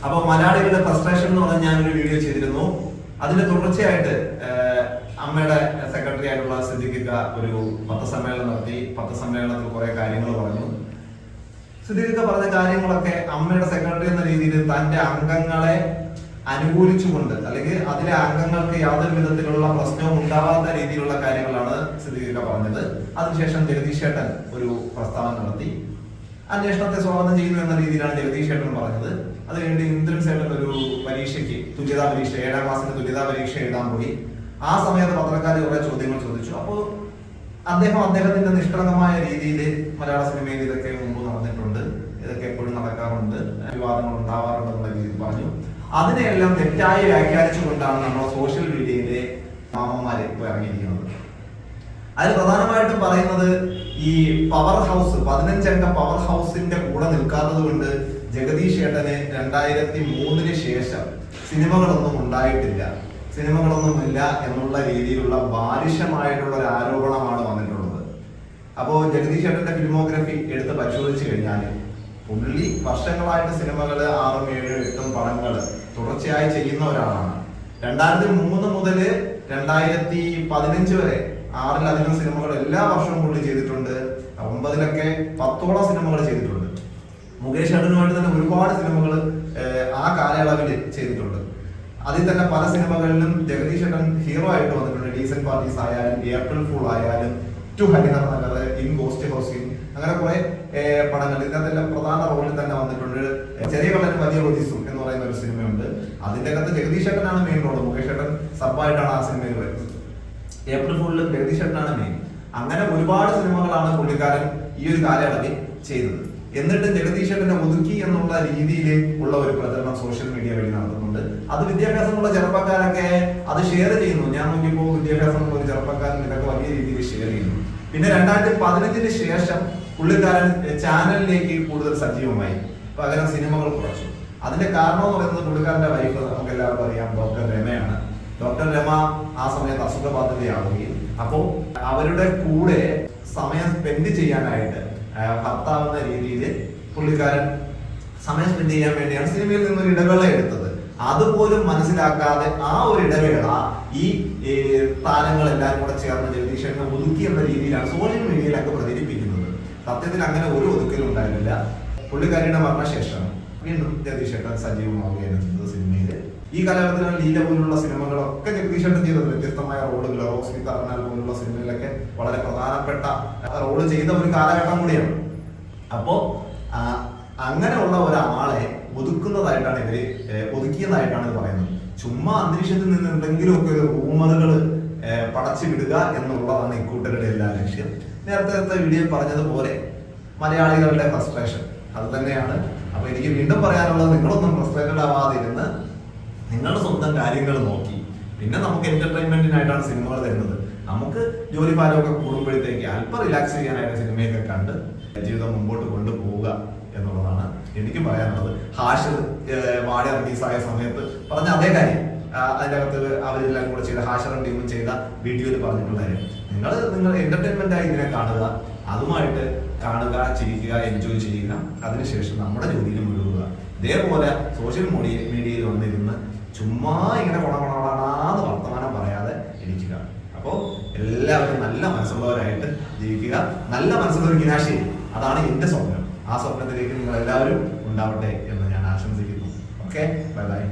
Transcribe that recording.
അപ്പോൾ മലയാളികളുടെ ഫ്രസ്ട്രേഷൻ എന്ന് പറഞ്ഞാൽ ഞാനൊരു വീഡിയോ ചെയ്തിരുന്നു. അതിന്റെ തുടർച്ചയായിട്ട് അമ്മയുടെ സെക്രട്ടറി ആയിട്ടുള്ള സിദ്ദിഖിക്ക ഒരു പത്രസമ്മേളനം നടത്തി. പത്രസമ്മേളനത്തിൽ കുറെ കാര്യങ്ങൾ പറഞ്ഞു. സിദ്ദിഖിക്ക പറഞ്ഞ കാര്യങ്ങളൊക്കെ അമ്മയുടെ സെക്രട്ടറി എന്ന രീതിയിൽ തന്റെ അംഗങ്ങളെ അനുകൂലിച്ചുകൊണ്ട് അല്ലെങ്കിൽ അതിലെ അംഗങ്ങൾക്ക് യാതൊരു വിധത്തിലുള്ള പ്രശ്നവും ഉണ്ടാവാത്ത രീതിയിലുള്ള കാര്യങ്ങളാണ് സിദ്ദിഖിക്ക പറഞ്ഞത്. അതിനുശേഷം ജഗദീഷ് ചേട്ടൻ ഒരു പ്രസ്താവന നടത്തി. അന്വേഷണത്തെ സ്വാഗതം ചെയ്യുന്നു എന്ന രീതിയിലാണ് ജഗദീഷ് ചേട്ടൻ പറഞ്ഞത്. അത് കഴിഞ്ഞിട്ട് ഇന്ദ്രൻ ചേട്ടൻ ഒരു പരീക്ഷയ്ക്ക് തുല്യതാ പരീക്ഷ 7ാം ക്ലാസ്സിന് തുല്യതാ പരീക്ഷ എഴുതാൻ പോയി. ആ സമയത്ത് പത്രക്കാർ കുറെ ചോദ്യങ്ങൾ ചോദിച്ചു. അപ്പോൾ അദ്ദേഹത്തിന്റെ നിഷ്കളങ്കമായ രീതിയിൽ മലയാള സിനിമയിൽ ഇതൊക്കെ മുമ്പ് നടന്നിട്ടുണ്ട്, ഇതൊക്കെ എപ്പോഴും നടക്കാറുണ്ട്, വിവാദങ്ങൾ ഉണ്ടാവാറുണ്ട് എന്നുള്ള രീതിയിൽ പറഞ്ഞു. അതിനെയെല്ലാം തെറ്റായി വ്യാഖ്യാനിച്ചുകൊണ്ടാണ് നമ്മുടെ സോഷ്യൽ മീഡിയയിലെ മാമന്മാരെ ഇപ്പൊ ഇറങ്ങിയിരിക്കുന്നത്. അതിൽ പ്രധാനമായിട്ടും പറയുന്നത് ഈ പവർ ഹൗസ് 15 അംഗ പവർ ഹൗസിന്റെ കൂടെ നിൽക്കാത്തത് കൊണ്ട് ജഗദീഷ് ചേട്ടന് 2003 ശേഷം സിനിമകളൊന്നും ഉണ്ടായിട്ടില്ല, സിനിമകളൊന്നുമില്ല എന്നുള്ള രീതിയിലുള്ള ബാലിശമായിട്ടുള്ള ഒരു ആരോപണമാണ് വന്നിട്ടുള്ളത്. അപ്പോൾ ജഗദീഷ് ചേട്ടന്റെ ഫിലിമോഗ്രഫി എടുത്ത് പരിശോധിച്ചു കഴിഞ്ഞാൽ പുള്ളി വർഷങ്ങളായിട്ട് സിനിമകൾ 6, 7, 8 പടങ്ങൾ തുടർച്ചയായി ചെയ്യുന്ന ഒരാളാണ്. 2003 മുതൽ 2015 വരെ 6-ലധികം സിനിമകൾ എല്ലാ വർഷവും പുള്ളി ചെയ്തിട്ടുണ്ട്. 9-ലൊക്കെ 10ഓളം സിനിമകൾ ചെയ്തിട്ടുണ്ട്. മുകേഷ് ചേട്ടനുമായിട്ട് തന്നെ ഒരുപാട് സിനിമകൾ ആ കാലയളവിൽ ചെയ്തിട്ടുണ്ട്. അതിൽ തന്നെ പല സിനിമകളിലും ജഗദീഷ് ചേട്ടൻ ഹീറോ ആയിട്ട് വന്നിട്ടുണ്ട്. ഡീസന്റ് പാർട്ടീസ് ആയാലും, ഏപ്രിൽ ഫൂൾ ആയാലും, to Harihar Nagar, in ghost housing, അങ്ങനെ കുറെ പടങ്ങൾ ഇതിനകത്തെല്ലാം പ്രധാന റോളിൽ തന്നെ വന്നിട്ടുണ്ട്. ചെറിയ കള്ളനും വലിയ ഒതിസും എന്ന് പറയുന്ന ഒരു സിനിമയുണ്ട്. അതിന്റെ അകത്ത് ജഗദീഷ് ചേട്ടനാണ് മെയിൻ റോൾ. മുകേഷ് ചേട്ടൻ സബ്ബായിട്ടാണ് ആ സിനിമയിൽ വരുന്നത്. ഏപ്രിൽ ഫൂളിലും ജഗദീഷ് ചേട്ടനാണ് മെയിൻ. അങ്ങനെ ഒരുപാട് സിനിമകളാണ് പുള്ളിക്കാരൻ ഈ ഒരു കാലയളവിൽ ചെയ്തത്. എന്നിട്ട് ജഗദീഷ് ചേട്ടനെ ഒതുക്കി എന്നുള്ള രീതിയിൽ ഉള്ള ഒരു പ്രചരണം സോഷ്യൽ മീഡിയ വഴി നടത്തുന്നുണ്ട്. അത് വിദ്യാഭ്യാസമുള്ള ചെറുപ്പക്കാരൊക്കെ അത് ഷെയർ ചെയ്യുന്നു. ഞാൻ നോക്കിയപ്പോൾ വിദ്യാഭ്യാസമുള്ള ഒരു ചെറുപ്പക്കാരൻ ഇതൊക്കെ വലിയ രീതിയിൽ ഷെയർ ചെയ്യുന്നു. പിന്നെ 2015 ശേഷം പുള്ളിക്കാരൻ ചാനലിലേക്ക് കൂടുതൽ സജീവമായി, പകരം സിനിമകൾ കുറച്ചു. അതിന്റെ കാരണം എന്ന് പറയുന്നത് പുള്ളിക്കാരന്റെ വൈഫ് നമുക്ക് എല്ലാവർക്കും അറിയാം, ഡോക്ടർ രമയാണ്. ഡോക്ടർ രമ ആ സമയത്ത് അസുഖബാധിതയാവുകയും അപ്പോൾ അവരുടെ കൂടെ സമയം സ്പെൻഡ് ചെയ്യാനായിട്ട് ഭർത്താവുന്ന രീതിയിൽ പുള്ളിക്കാരൻ സമയം സ്പെൻഡ് ചെയ്യാൻ വേണ്ടിയാണ് സിനിമയിൽ നിന്നൊരു ഇടവേള എടുത്തത്. അതുപോലും മനസ്സിലാക്കാതെ ആ ഒരു ഇടവേള ഈ താരങ്ങളെല്ലാവരും കൂടെ ചേർന്ന് ജഗദീഷനെ ഒതുക്കി എന്ന രീതിയിലാണ് സോഷ്യൽ മീഡിയയിലൊക്കെ പ്രചരിപ്പിക്കുന്നത്. സത്യത്തിൽ അങ്ങനെ ഒരു ഒതുക്കലും ഉണ്ടായിരുന്നില്ല. പുള്ളിക്കാരിയുടെ മരണശേഷം വീണ്ടും ജഗദീഷ് ചേട്ടൻ സജീവമാവുകയാണ് ചെയ്തത് സിനിമയിൽ. ഈ കാലഘട്ടത്തിലാണ് ലീല പോലുള്ള സിനിമകളൊക്കെ ജഗദീഷ് ചേട്ടൻ ചെയ്തത്. വ്യത്യസ്തമായ റോളുകൾ, റോസ്ലി കർണാൽ പോലുള്ള സിനിമയിലൊക്കെ വളരെ പ്രധാനപ്പെട്ട റോള് ചെയ്ത ഒരു കാലഘട്ടം കൂടിയാണ്. അപ്പോ അങ്ങനെയുള്ള ഒരാളെ ഒതുക്കുന്നതായിട്ടാണ് ഒതുക്കിയതായിട്ടാണ് ഇത് പറയുന്നത്. ചുമ്മാ അന്തരീക്ഷത്തിൽ നിന്ന് എന്തെങ്കിലുമൊക്കെ ഒരു റൂമറുകൾ പടച്ചു വിടുക എന്നുള്ളതാണ് ഇക്കൂട്ടരുടെ എല്ലാ ലക്ഷ്യം. നേരത്തെ വീഡിയോ പറഞ്ഞതുപോലെ മലയാളികളുടെ ഫ്രസ്ട്രേഷൻ അത് തന്നെയാണ്. അപ്പൊ എനിക്ക് വീണ്ടും പറയാനുള്ളത്, നിങ്ങളൊന്നും ഫ്രസ്ട്രേറ്റഡ് ആവാതിരുന്ന് നിങ്ങളുടെ സ്വന്തം കാര്യങ്ങൾ നോക്കി, പിന്നെ നമുക്ക് എന്റർടൈൻമെന്റിനായിട്ടാണ് സിനിമകൾ തരുന്നത്. നമുക്ക് ജോലി ഭാരമൊക്കെ കൂടുമ്പോഴത്തേക്ക് അല്പം റിലാക്സ് ചെയ്യാനായിട്ട് സിനിമയൊക്കെ കണ്ട് ജീവിതം മുമ്പോട്ട് കൊണ്ടുപോവുക എന്നുള്ളതാണ് എനിക്ക് പറയാനുള്ളത്. ഹാഷിർ വാഴ റിലീസായ സമയത്ത് പറഞ്ഞ അതേ കാര്യം അതിൻ്റെ അകത്ത് അവരെല്ലാം കൂടെ ചെയ്ത ഹാഷിറും ടീമും ചെയ്ത വീഡിയോയിൽ പറഞ്ഞിട്ടുള്ള കാര്യം, നിങ്ങൾ എന്റർടൈൻമെന്റ് ആയി ഇതിനെ കാണുക, അതുമായിട്ട് കാണുക, ചിരിക്കുക, എൻജോയ് ചെയ്യുക, അതിനുശേഷം നമ്മുടെ ജോലിയിൽ മുഴുകുക. ഇതേപോലെ സോഷ്യൽ മീഡിയയിൽ വന്നിരുന്ന് ചുമ്മാ ഇങ്ങനെ കൊണകൊണാന്ന് വർത്തമാനം പറയാതെ ഇരിക്കുക. അപ്പോൾ എല്ലാവരും നല്ല മനസ്സുള്ളവരായിട്ട് ജീവിക്കുക. നല്ല മനസ്സുള്ള ഒരു വിനാശി, അതാണ് എന്റെ സ്വപ്നം. ആ സ്വപ്നത്തിലേക്ക് നിങ്ങൾ എല്ലാവരും ഉണ്ടാവട്ടെ എന്ന് ഞാൻ ആശംസിക്കുന്നു. Okay, bye bye.